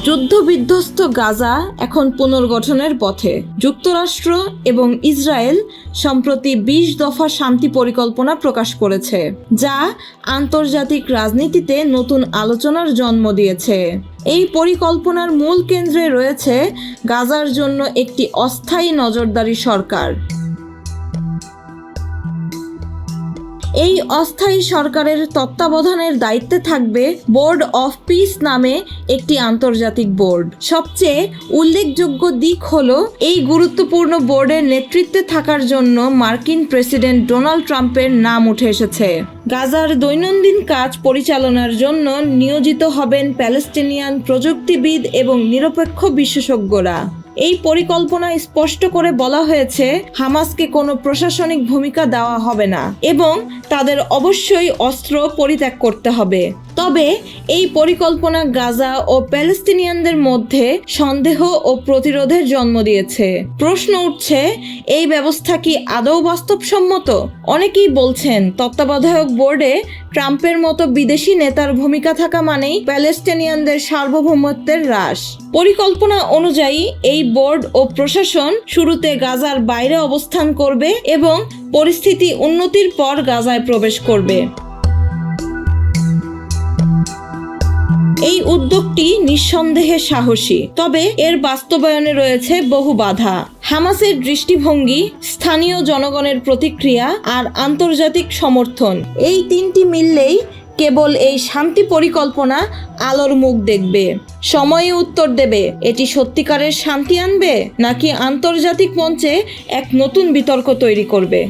যুদ্ধবিধ্বস্ত গাজা এখন পুনর্গঠনের পথে। যুক্তরাষ্ট্র এবং ইসরায়েল সম্প্রতি 20 দফা শান্তি পরিকল্পনা প্রকাশ করেছে, যা আন্তর্জাতিক রাজনীতিতে নতুন আলোচনার জন্ম দিয়েছে। এই পরিকল্পনার মূল কেন্দ্রে রয়েছে গাজার জন্য একটি অস্থায়ী নজরদারি সরকার। এই অস্থায়ী সরকারের তত্ত্বাবধানের দায়িত্বে থাকবে বোর্ড অফ পিস নামে একটি আন্তর্জাতিক বোর্ড। সবচেয়ে উল্লেখযোগ্য দিক হলো এই গুরুত্বপূর্ণ বোর্ডের নেতৃত্বে থাকার জন্য মার্কিন প্রেসিডেন্ট ডোনাল্ড ট্রাম্পের নাম উঠে এসেছে। গাজার দৈনন্দিন কাজ পরিচালনার জন্য নিয়োজিত হবেন প্যালেস্টিনিয়ান প্রযুক্তিবিদ এবং নিরপেক্ষ বিশেষজ্ঞরা। এই পরিকল্পনায় স্পষ্ট করে বলা হয়েছে হামাসকে কোনো প্রশাসনিক ভূমিকা দেওয়া হবে না এবং তাদের অবশ্যই অস্ত্র পরিত্যাগ করতে হবে। তবে এই পরিকল্পনা গাজা ও প্যালেস্টিনিয়ানদের মধ্যে সন্দেহ ও প্রতিরোধের জন্ম দিয়েছে। প্রশ্ন উঠছে, এই ব্যবস্থা কি আদৌ বাস্তবসম্মত? অনেকেই বলছেন তত্ত্বাবধায়ক বোর্ডে ট্রাম্পের মতো বিদেশি নেতার ভূমিকা থাকা মানেই প্যালেস্টিনিয়ানদের সার্বভৌমত্বের হ্রাস। পরিকল্পনা অনুযায়ী এই বোর্ড ও প্রশাসন শুরুতে গাজার বাইরে অবস্থান করবে এবং পরিস্থিতি উন্নতির পর গাজায় প্রবেশ করবে। এই উদ্যোগটি নিঃসন্দেহে সাহসী, তবে এর বাস্তবায়নে রয়েছে বহু বাধা। হামাসের দৃষ্টিভঙ্গি, স্থানীয় জনগণের প্রতিক্রিয়া আর আন্তর্জাতিক সমর্থন, এই তিনটি মিললেই কেবল এই শান্তি পরিকল্পনা আলোর মুখ দেখবে। সময়ে উত্তর দেবে এটি সত্যিকারের শান্তি আনবে নাকি আন্তর্জাতিক মঞ্চে এক নতুন বিতর্ক তৈরি করবে।